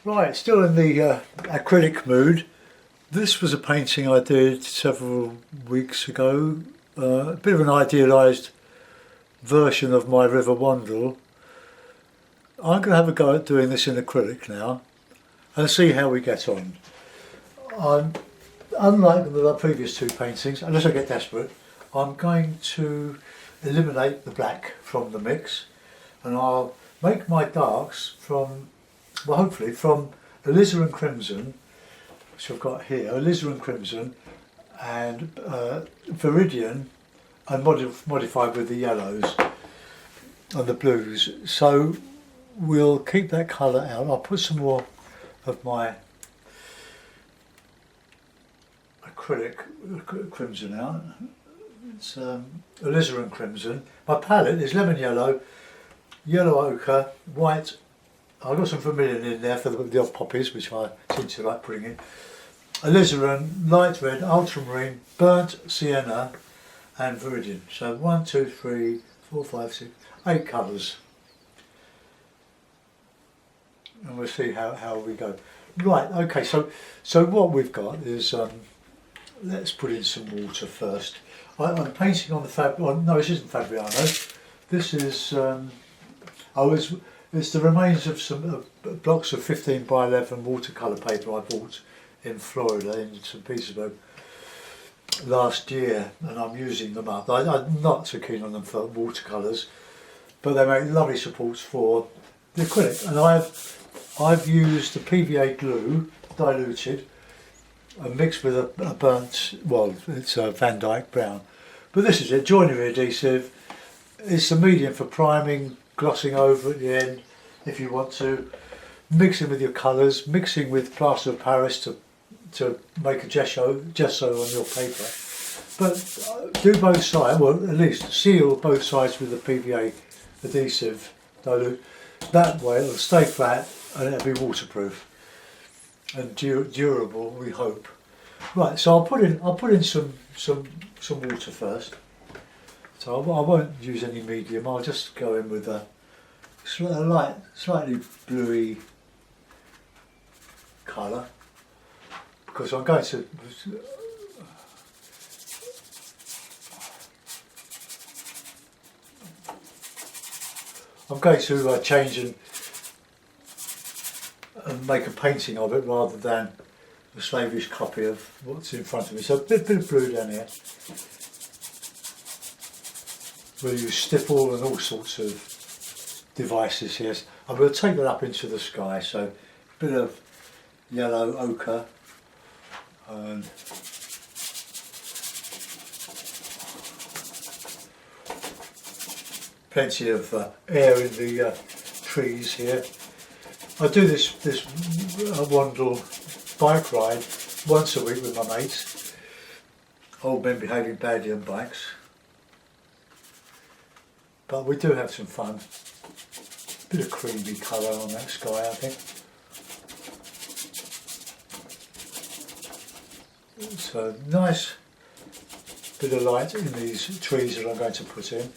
Right, still in the acrylic mood. This was a painting I did several weeks ago. A bit of an idealised version of my river Wandle. I'm going to have a go at doing this in acrylic now and see how we get on. Unlike the previous two paintings, unless I get desperate, I'm going to eliminate the black from the mix, and I'll make my darks from, well, hopefully from alizarin crimson, which I've got here, alizarin crimson and viridian, and modified with the yellows and the blues. So we'll keep that colour out. I'll put some more of my acrylic crimson out. It's alizarin crimson. My palette is lemon yellow, yellow ochre, white. I've got some vermilion in there for the odd poppies, which I seem to like putting in. Alizarin, light red, ultramarine, burnt sienna and viridian. So 1, 2, 3, 4, 5, 6, 8 colours. And we'll see how we go. Right, okay, so what we've got is, let's put in some water first. I'm painting on the fabric. Oh, no, this isn't Fabriano. This is it's the remains of some blocks of 15 by 11 watercolour paper I bought in Florida in St. Petersburg last year, and I'm using them up. I'm not so keen on them for watercolours, but they make lovely supports for the acrylic. And I've used the PVA glue diluted and mixed with a burnt, well, it's a Van Dyke brown. But this is it, joinery adhesive. It's the medium for priming, glossing over at the end if you want to, mixing with your colours, mixing with plaster of Paris to make a gesso on your paper. But do both sides, well, at least seal both sides with the PVA adhesive dilute. That way it'll stay flat and it'll be waterproof and durable, we hope. Right, so I'll put in some water first. So I won't use any medium. I'll just go in with a light, slightly bluey colour, because I'm going to change and make a painting of it rather than a slavish copy of what's in front of me. So a bit of blue down here. We'll use stipple and all sorts of devices here. And we'll take that up into the sky. So a bit of yellow ochre and plenty of air in the trees here. I do this Wandle bike ride once a week with my mates. Old men behaving badly on bikes. But we do have some fun. Bit of creamy colour on that sky, I think. So nice bit of light in these trees that I'm going to put in.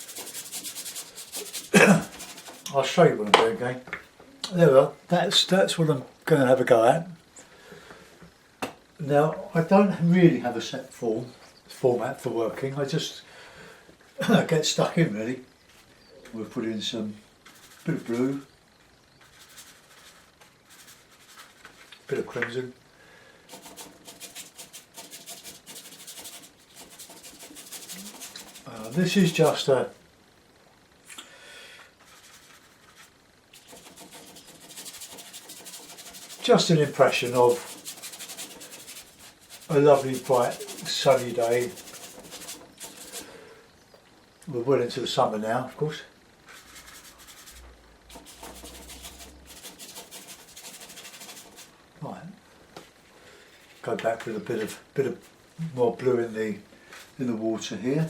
I'll show you what I'm doing again. There we are. That's what I'm going to have a go at. Now, I don't really have a set format for working. I just get stuck in, really. We'll put in some bit of blue, bit of crimson, this is just an impression of a lovely bright sunny day. We're well into the summer now, of course. Right. Go back with a bit of more blue in the water here.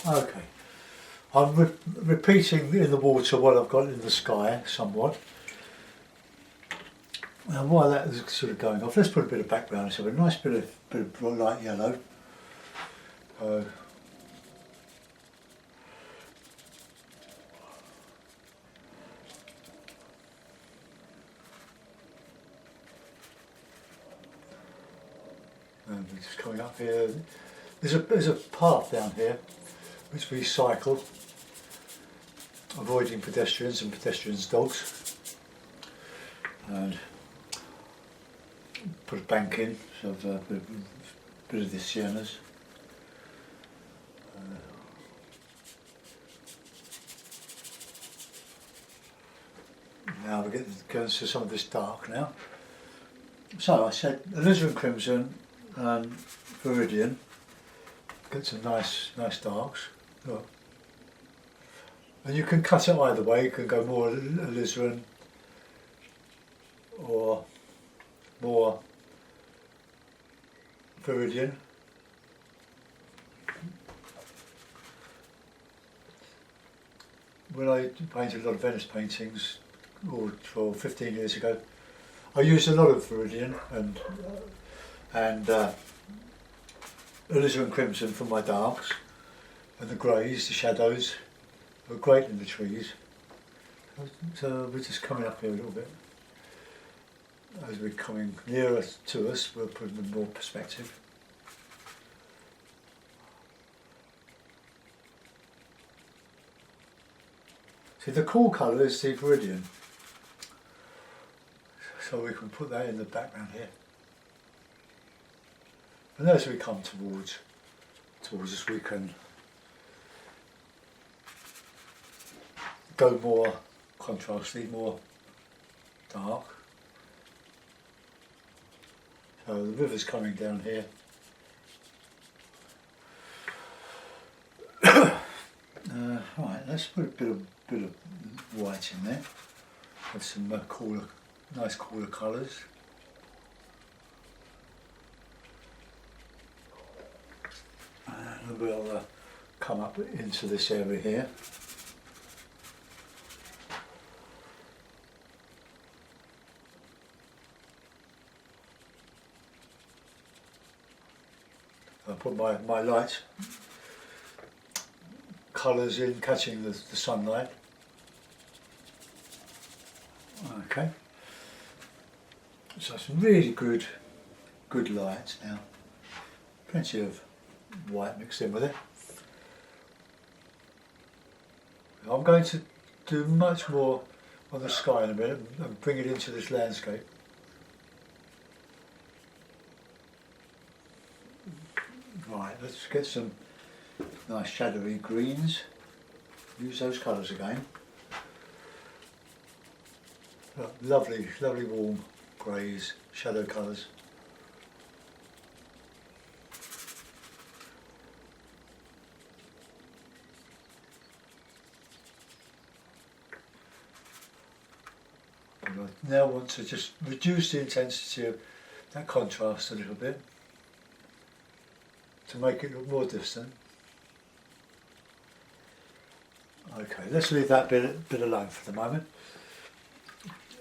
Okay, I'm repeating in the water what I've got in the sky somewhat. And while that is sort of going off, let's put a bit of background. So a nice bit of light yellow. And just coming up here. There's a path down here which we cycle, avoiding pedestrians and pedestrians' dogs. And put a bank in, so a bit of the siennas. Now we're going to some of this dark now. So I said alizarin crimson and viridian. Get some nice darks. Look. And you can cut it either way. You can go more alizarin or more viridian. When I painted a lot of Venice paintings, or 15 years ago, I used a lot of viridian and alizarin crimson for my darks, and the greys, the shadows, were great in the trees. So we're just coming up here a little bit. As we're coming nearer to us, we'll put them in more perspective. See, the cool colour is the viridian. So we can put that in the background here. And as we come towards us, we can go more contrasty, more dark. So the river's coming down here. Right, let's put a bit of white in there. With some nice cooler colours. And we'll come up into this area here. I'll put my light colours in, catching the sunlight. Okay. So some really good light now. Plenty of white mixed in with it. I'm going to do much more on the sky in a minute and bring it into this landscape. Right, let's get some nice shadowy greens. Use those colours again. Lovely warm greys, shadow colours. And I now want to just reduce the intensity of that contrast a little bit to make it look more distant. Okay, let's leave that bit alone for the moment.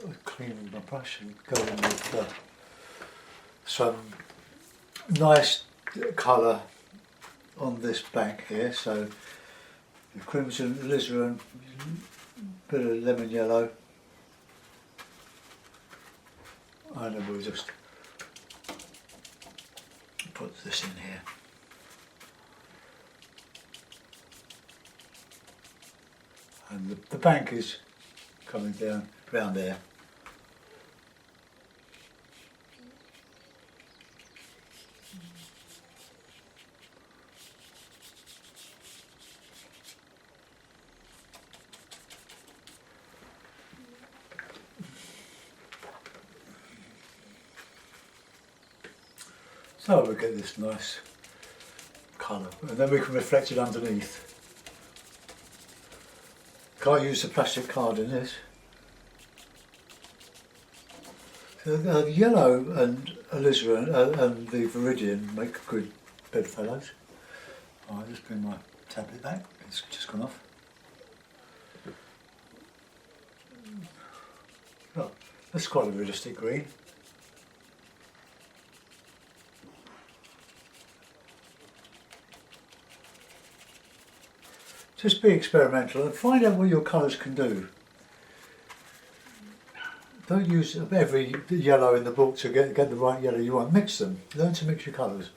I'll clean my brush and go in with some nice colour on this bank here. So the crimson, alizarin, bit of lemon yellow, and then we'll just put this in here. And the bank is coming down around there. So we get this nice colour, and then we can reflect it underneath. Can't use the plastic card in this. So the yellow and alizarin and the viridian make good bedfellows. Alright, just bring my tablet back, it's just gone off. Oh, that's quite a realistic green. Just be experimental and find out what your colours can do. Don't use every yellow in the book to get the right yellow you want. Mix them. Learn to mix your colours.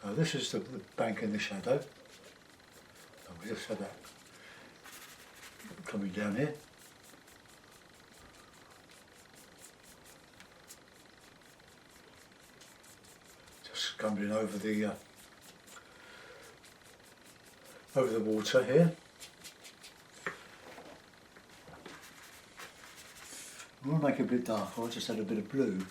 So this is the bank in the shadow. Oh, we just had that coming down here. Just scumbling over the water here. I want to make it a bit darker. I just add a bit of blue.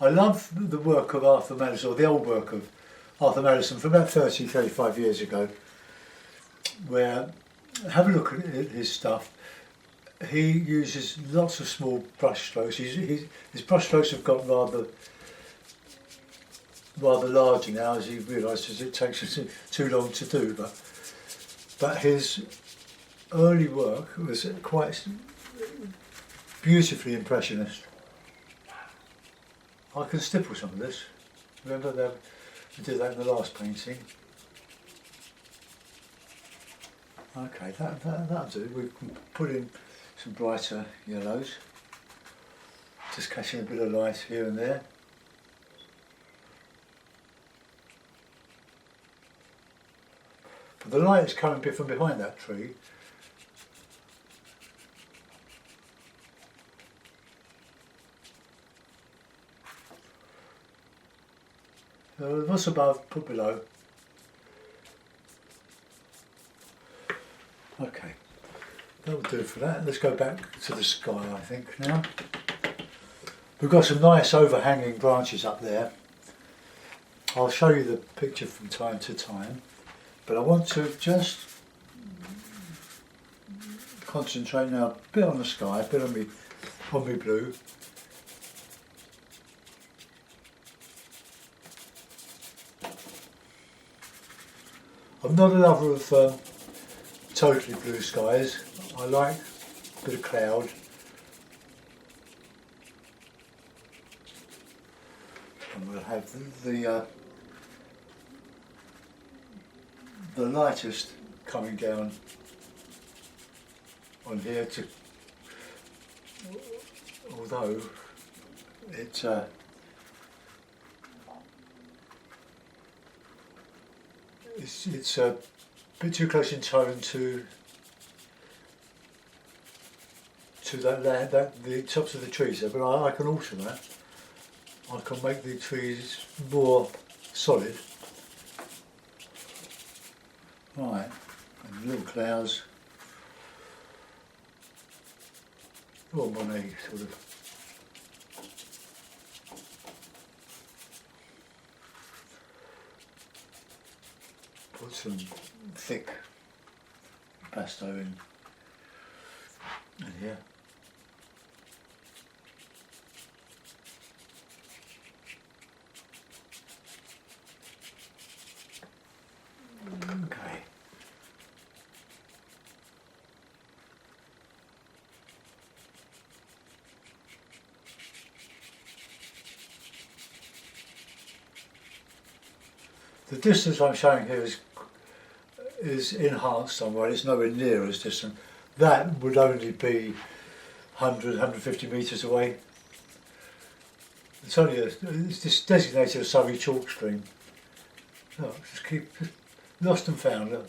I love the work of Arthur Madison, or the old work of Arthur Madison from about 35 years ago, where, have a look at his stuff. He uses lots of small brush strokes. His brush strokes have got rather large now, as he realises it takes too long to do, but his early work was quite beautifully impressionist. I can stipple some of this. Remember that we did that in the last painting. Okay, that'll do. We can put in some brighter yellows, just catching a bit of light here and there. But the light is coming from behind that tree. What's above, put below. Okay, that will do for that. Let's go back to the sky, I think, now. We've got some nice overhanging branches up there. I'll show you the picture from time to time, but I want to just concentrate now a bit on the sky, a bit on me blue. I'm not a lover of totally blue skies. I like a bit of cloud. And we'll have the lightest coming down on here, although it's a bit too close in tone to the tops of the trees there, but I can alter that. I can make the trees more solid. Right, and little clouds. Oh, Monet sort of. Put some thick pesto in here. Okay. The distance I'm showing here is enhanced somewhere. It's nowhere near as distant. That would only be 100, 150 metres away. It's only it's designated a Surrey chalk stream. Look, just keep lost and found. Look.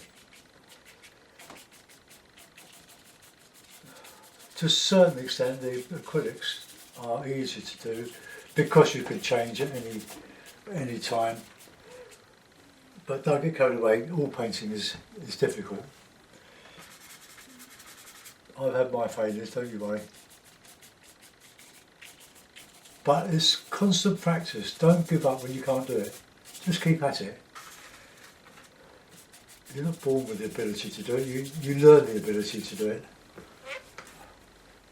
To a certain extent, the acrylics are easy to do because you can change at any time. But don't get carried away. All painting is difficult. I've had my failures, don't you worry. But it's constant practice. Don't give up when you can't do it. Just keep at it. You're not born with the ability to do it. You learn the ability to do it.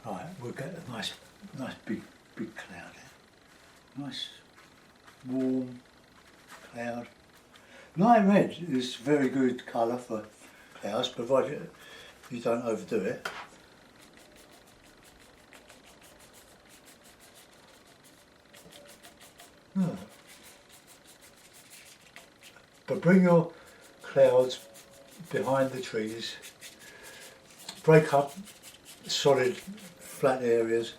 Right, we'll get a nice big cloud here. Nice warm cloud. Light red is very good colour for clouds, provided you don't overdo it. But bring your clouds behind the trees, break up solid flat areas,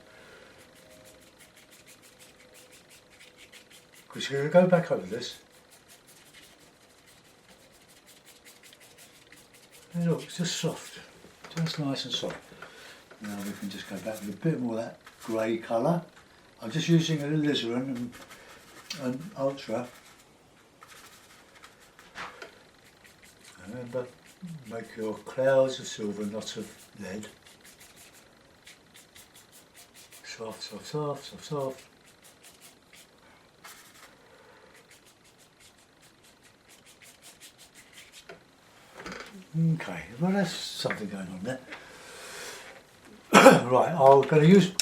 because you're going to go back over this. And look, it's just soft, just nice and soft. Now we can just go back with a bit more of that grey colour. I'm just using a alizarin and ultra. Remember, make your clouds of silver, not of lead. Soft, soft, soft, soft, soft. Okay, well there's something going on there. Right, I'm going to use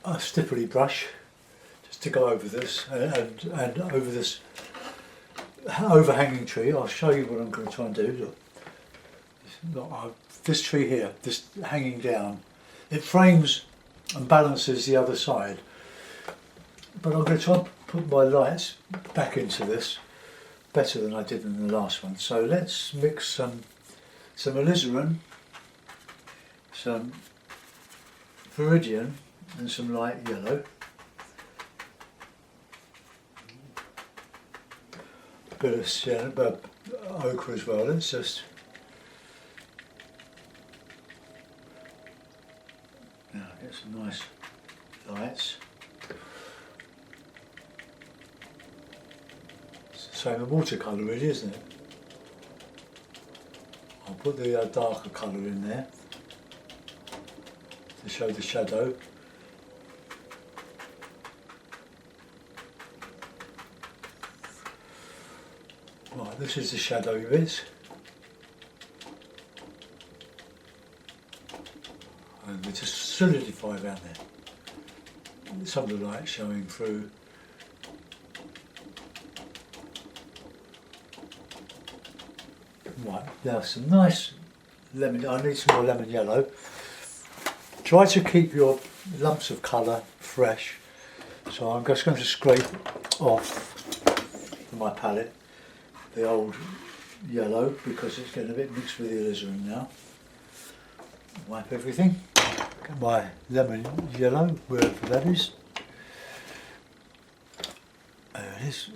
a stipply brush just to go over this and over this overhanging tree. I'll show you what I'm going to try and do. Look, this tree here, this hanging down, it frames and balances the other side. But I'm going to try and put my lights back into this better than I did in the last one. So let's mix some alizarin, some viridian and some light yellow. A bit of sienna, ochre as well. Let's just now get some nice lights. Same as watercolour really, isn't it? I'll put the darker colour in there to show the shadow. Right, this is the shadowy bits. And we just solidify around there. Some of the light showing through. Right, now some nice lemon, I need some more lemon yellow. Try to keep your lumps of colour fresh. So I'm just going to scrape off my palette the old yellow because it's getting a bit mixed with the alizarin now. Wipe everything. Get my lemon yellow, wherever that is. There it is.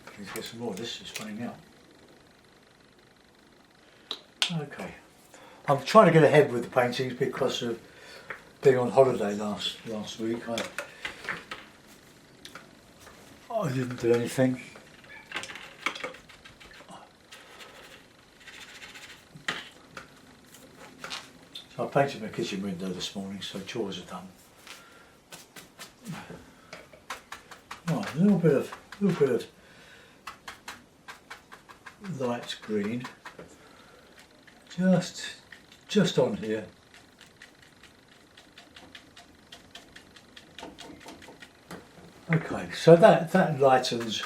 Please get some more, this is running out. Okay, I'm trying to get ahead with the paintings because of being on holiday last week. I didn't do anything. So I painted my kitchen window this morning, so chores are done. Right, a little bit of light green. Just on here. Okay, so that lightens,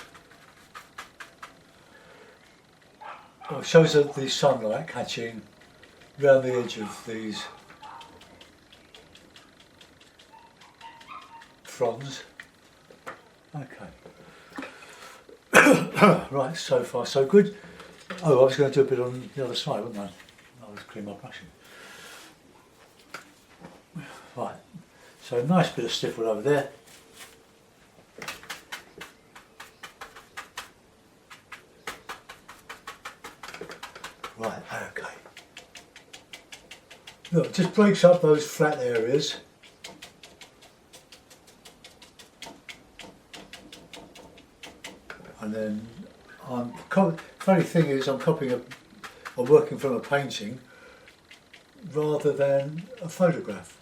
well, shows that the sunlight catching around the edge of these fronds. Okay. Right, so far so good. Oh, I was going to do a bit on the other side, wasn't I? I was clean my brushing. Right, so a nice bit of stipple over there. Right, okay. Look, it just breaks up those flat areas. And then funny thing is I'm working from a painting rather than a photograph.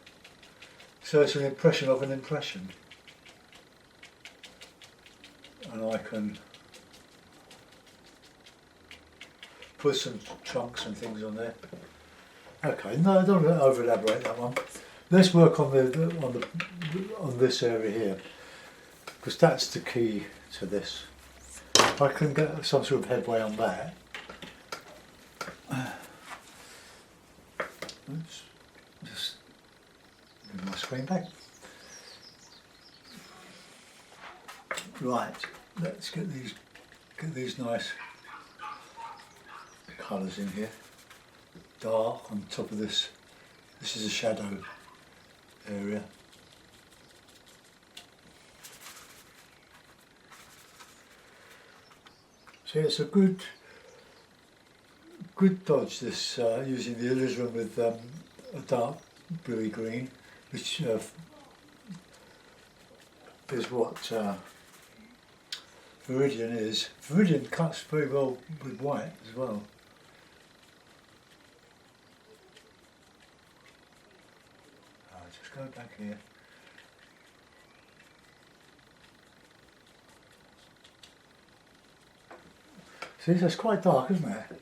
So it's an impression of an impression. And I can put some trunks and things on there. Okay, no, I don't want to over elaborate that one. Let's work on this area here, because that's the key to this. if I can get some sort of headway on that. Oops, just move my screen back. Right, let's get these nice colours in here. Dark on top of this. This is a shadow area. See, it's a good dodge, this using the alizarin with a dark bluey green, which is what Viridian is. Viridian cuts very well with white as well. I'll just go back here. See, that's quite dark, isn't it?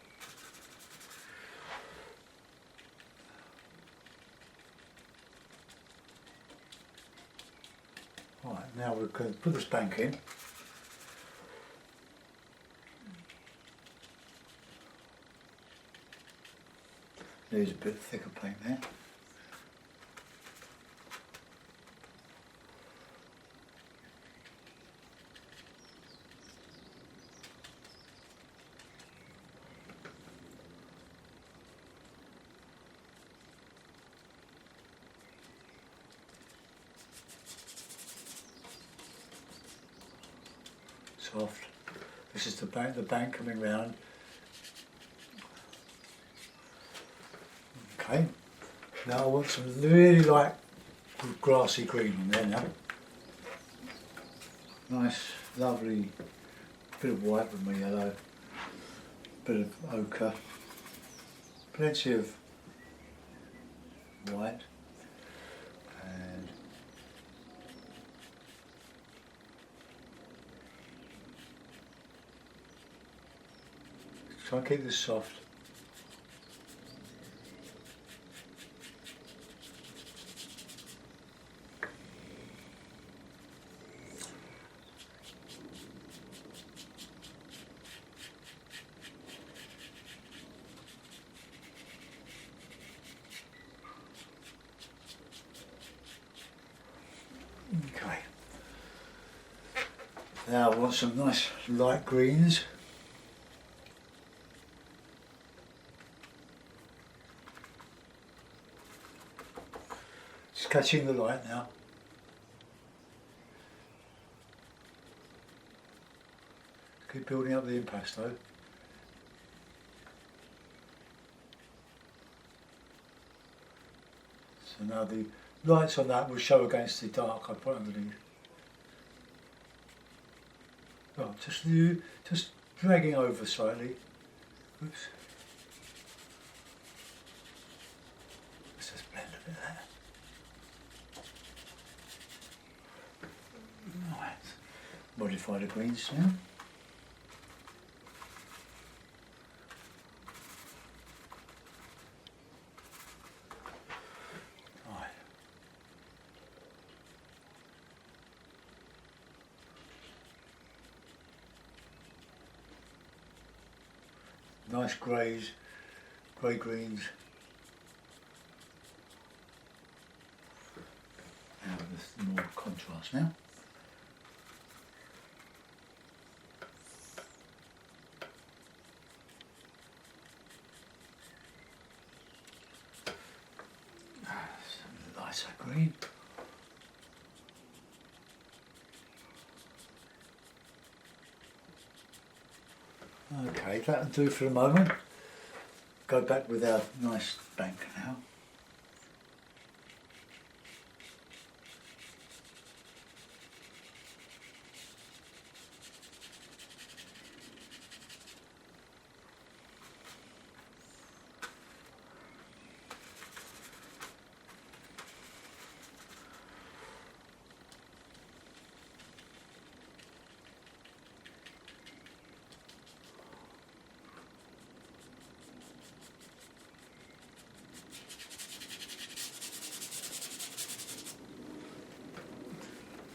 Right, now we can put this bank in. Needs a bit thicker paint there. Soft. This is the bank coming round. Okay. Now I want some really light grassy green on there now. Nice, lovely bit of white with my yellow, bit of ochre, plenty of white, and try and keep this soft. Okay. Now I want some nice light greens. Just catching the light now. Keep building up the impasto. So now the lights on that will show against the dark I put underneath. Oh, just dragging over slightly. Oops. Let's just blend a bit there. Right. Modify the greens now. Nice greys, grey greens. Now there's more contrast now. Some lighter green. Okay, that'll do for the moment. Go back with our nice bank now.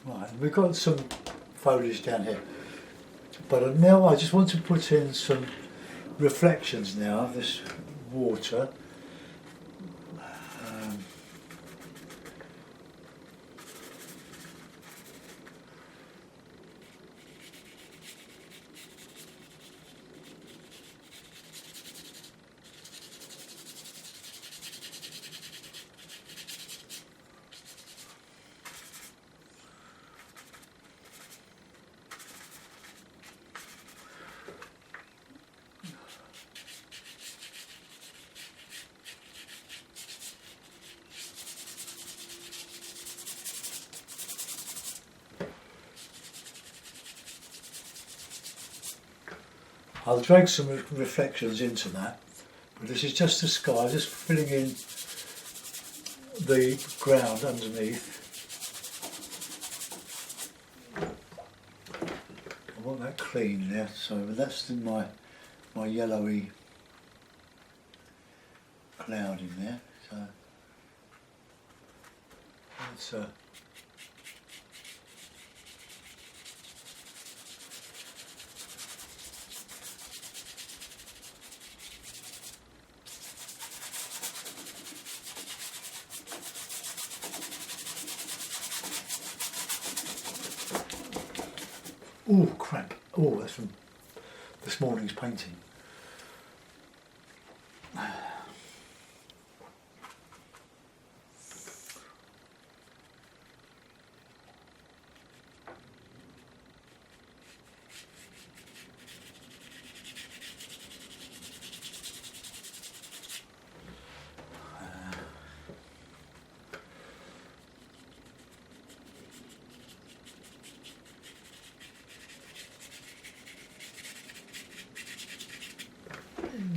Right, we've got some foliage down here. But now I just want to put in some reflections now of this water. I'll drag some reflections into that, but this is just the sky, just filling in the ground underneath. I want that clean there, so that's in my yellowy cloud in there. So let's oh crap! Oh, that's from this morning's painting.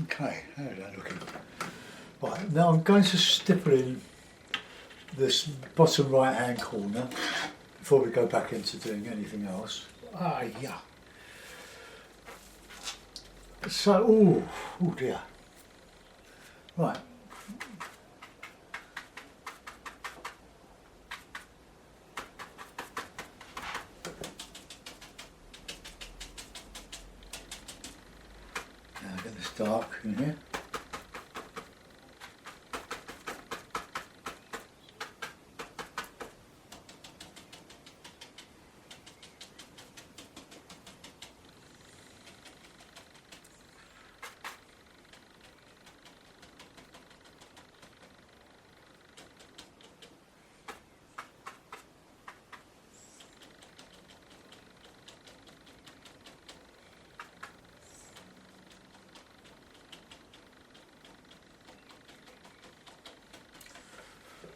Okay, how's that looking? Right, now I'm going to stipple in this bottom right hand corner before we go back into doing anything else. Ah, yeah. So, oh dear. Right. Now get this dark in here.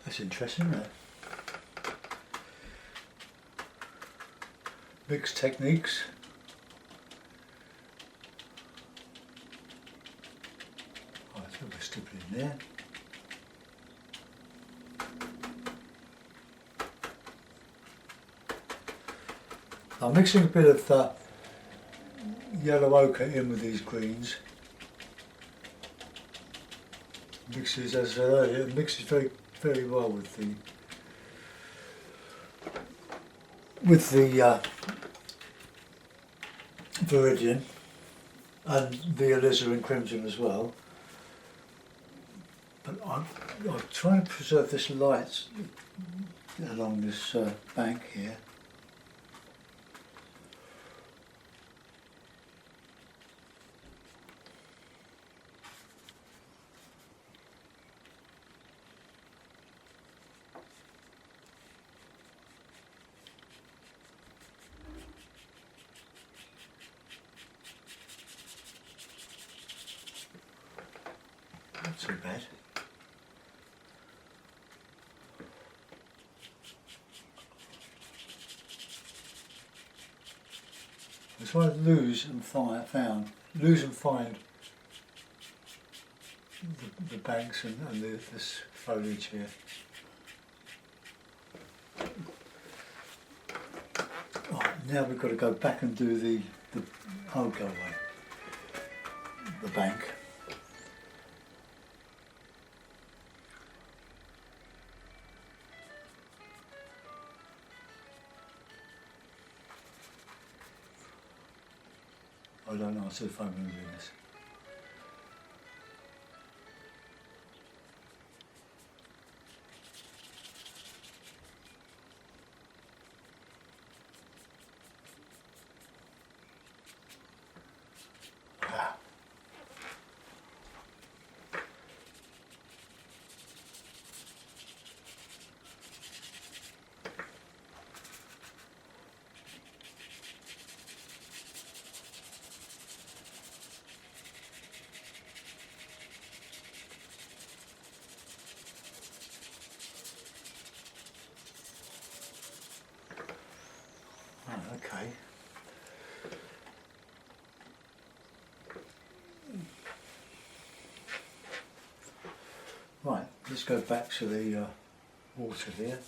That's interesting, isn't it? Mixed techniques. Oh, let's put a stipple in there. I'm mixing a bit of yellow ochre in with these greens. Mixes, as I said earlier, it mixes very well with the Viridian and the alizarin crimson as well. But I'm trying to preserve this light along this bank here. Not too bad. I was trying to lose and find the banks and this foliage here. Right, now we've got to go back and do the oh, go away. The bank. I don't answer the phone when I'm doing this. Okay. Right, let's go back to the water here.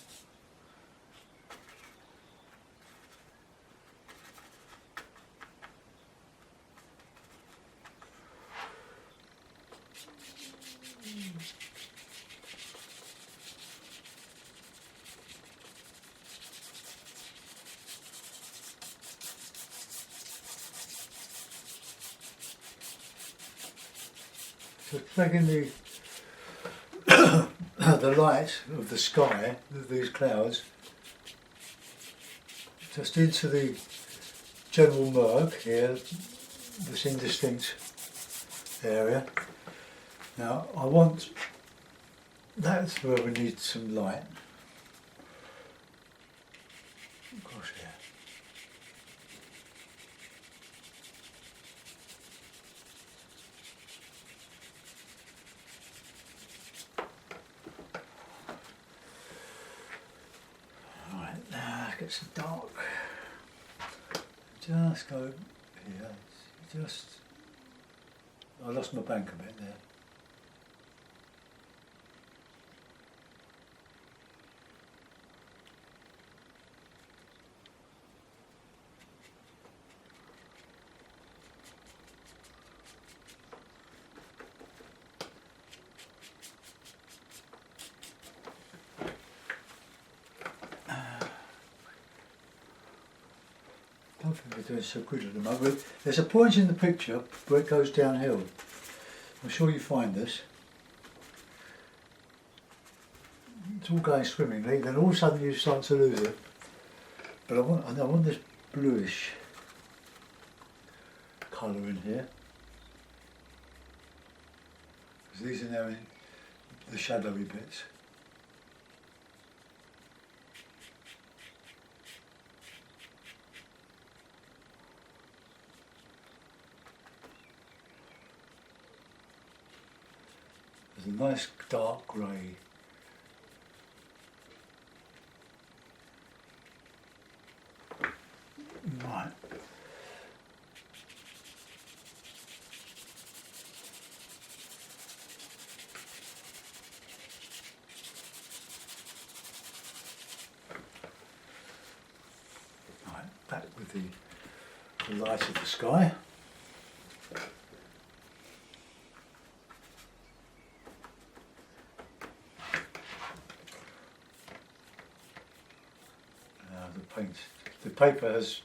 So taking the the light of the sky, these clouds, just into the general murk here, this indistinct area. Now I want, that's where we need some light. Gosh, yeah. Right, now let's get some dark. Just go here, just, I lost my bank a bit there. I don't think we're doing so good at the moment. There's a point in the picture where it goes downhill. I'm sure you find this. It's all going swimmingly, then all of a sudden you start to lose it. But I want this bluish colour in here. Because these are now in the shadowy bits. There's a nice dark grey. Right. Right, back with the light of the sky. The paper has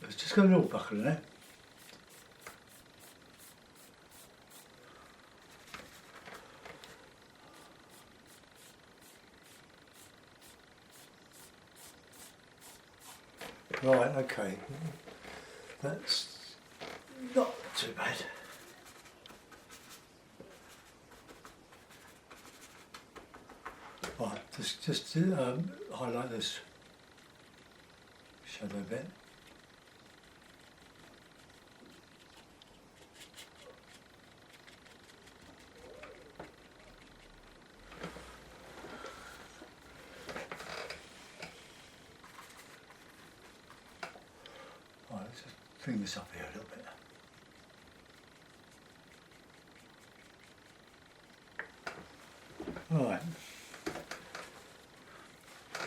just got a little buckle in it. Right, okay. That's not too bad. Right, just highlight this shadow bit. Right, let's just bring this up here a little bit. Right,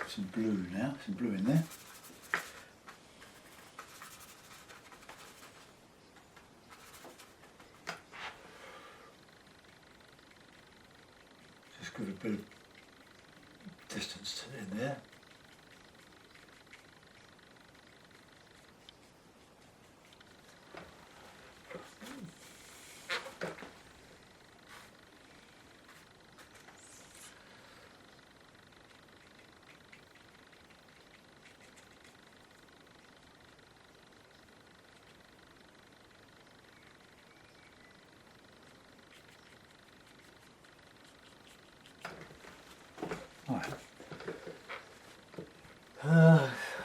some blue now, some blue in there. Just got a bit of distance in there.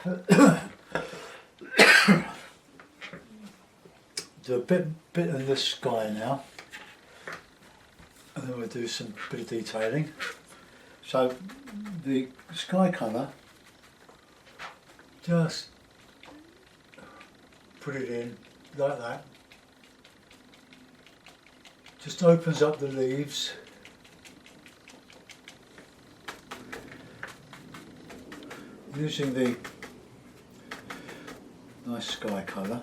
Do a bit in the sky now, and then we'll do some bit of detailing. So the sky colour, just put it in like that. Just opens up the leaves. Using the nice sky colour.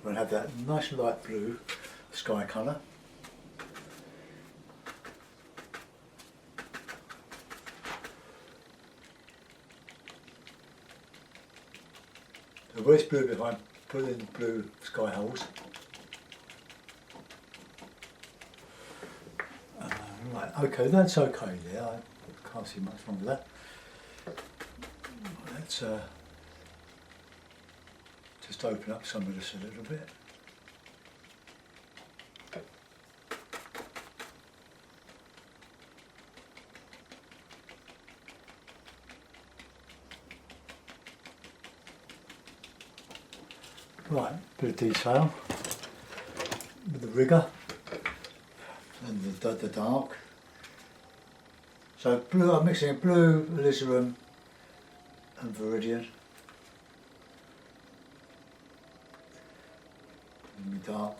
We'll have that nice light blue sky colour. The where's blue behind? Put in blue sky holes. Right, okay, that's okay there. I can't see much wrong with that. Let's just open up some of this a little bit. Right, bit of detail with the rigger and the dark. So blue, I'm mixing blue, alizarin and viridian. And the dark.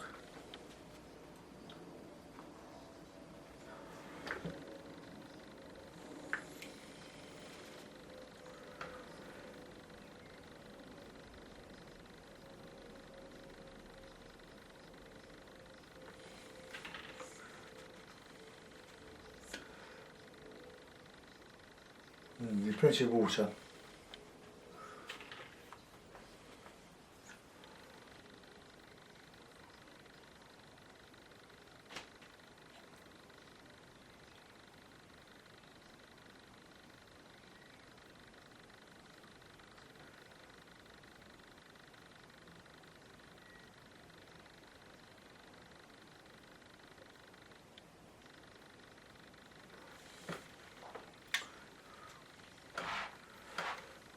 And plenty of water.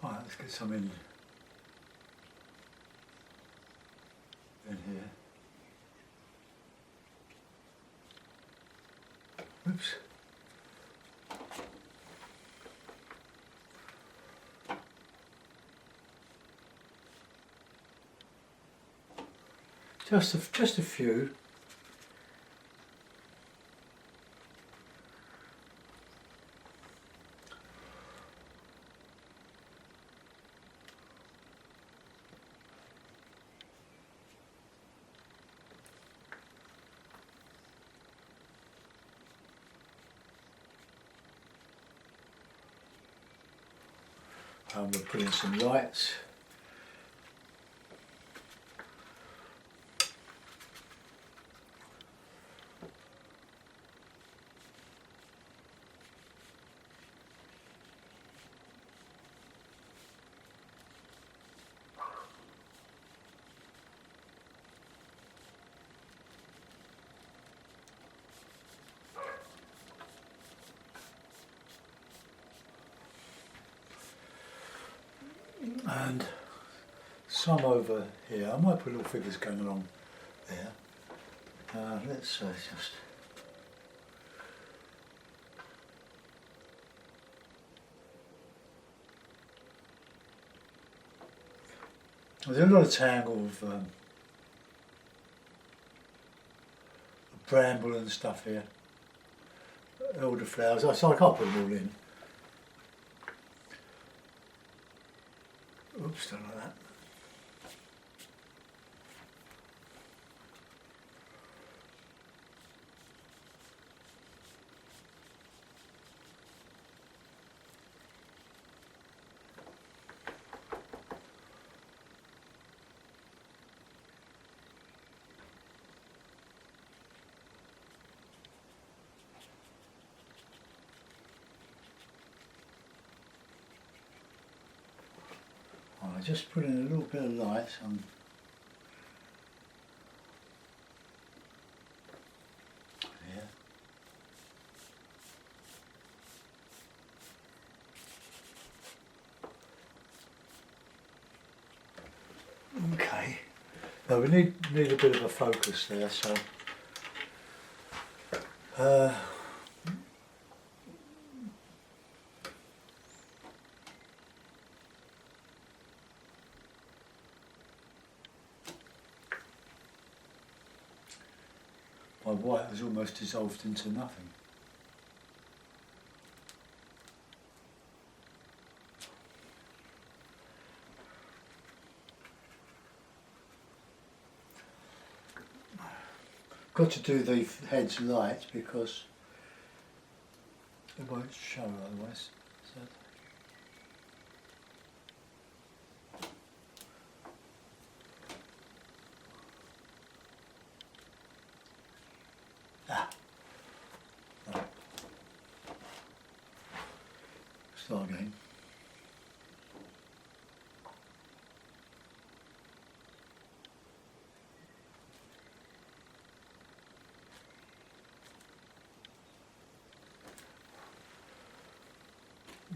Right, let's get some in here. Oops. Just a few. And we'll put in some lights. And some over here. I might put little figures going along there. Let's just. There's a lot of tangle of bramble and stuff here. Elderflowers. So I can't put them all in. Oops, don't like that. Right, just put in a little bit of light on. Here. Okay. Now we need a bit of a focus there, so my white has almost dissolved into nothing. Got to do the heads light because it won't show otherwise. So. No. Start again.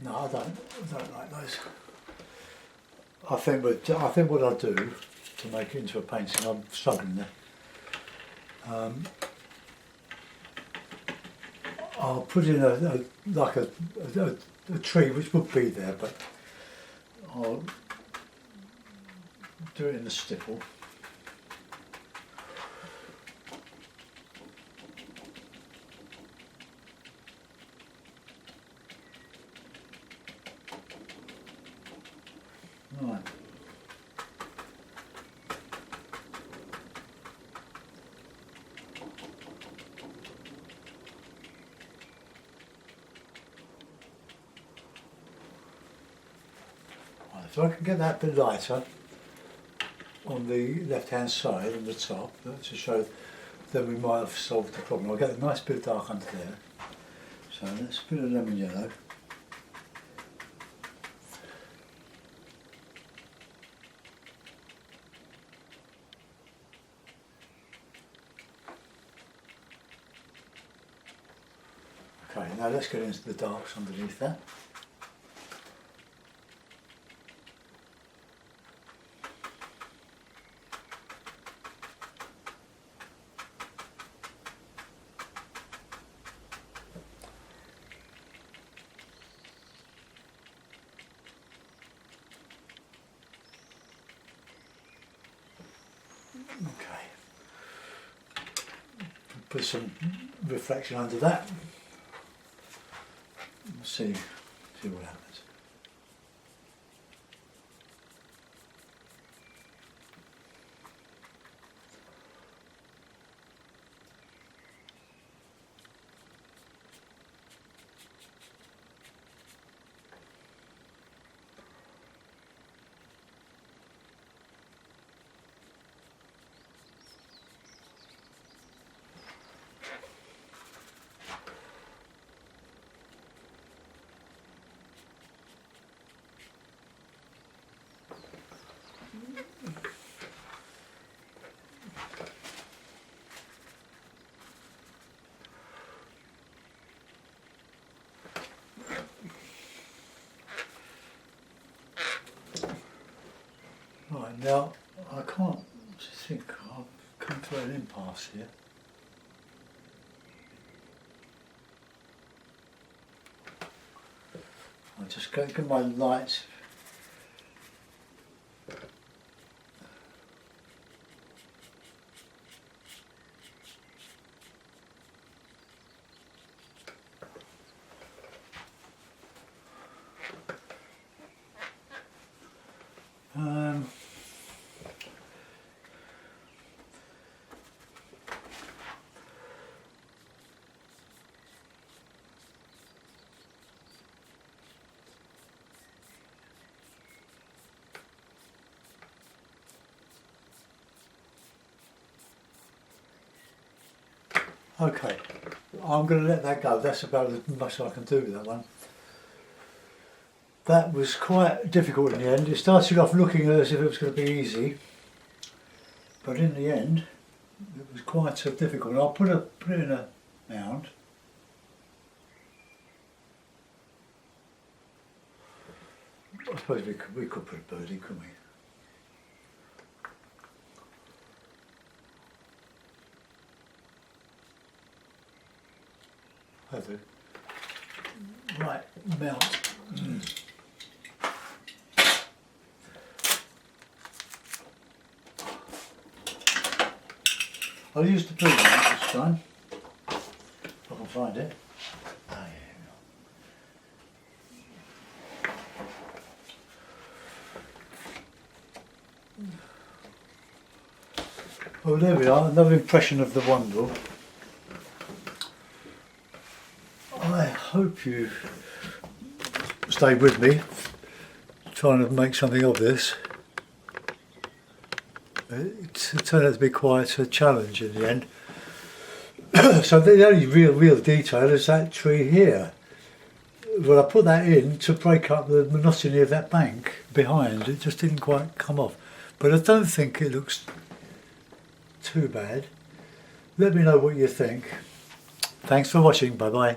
No, I don't like those. I think what I'll do to make it into a painting, I'm struggling there. I'll put in a tree which would be there, but I'll do it in a stipple. Right. If I can get that bit lighter on the left hand side on the top to show, then we might have solved the problem. I'll get a nice bit of dark under there. So let's put a lemon yellow. Okay, now let's get into the darks underneath that. Okay, put some reflection under that. See what happens. Right, now I can't think, I've come to an impasse here. I'll just go get my lights. Okay, I'm going to let that go. That's about as much as I can do with that one. that was quite difficult in the end. It started off looking as if it was going to be easy, but in the end it was quite difficult. I'll put it in a mound. I suppose we could put a bird in, couldn't we? I do. Right, mount. I'll use the blue one this time, if I can find it. Oh, yeah. Oh, there we are, another impression of the Wandle. I hope you stay with me, trying to make something of this. It turned out to be quite a challenge in the end. So the only real detail is that tree here. Well, I put that in to break up the monotony of that bank behind. It just didn't quite come off. But I don't think it looks too bad. Let me know what you think. Thanks for watching. Bye bye.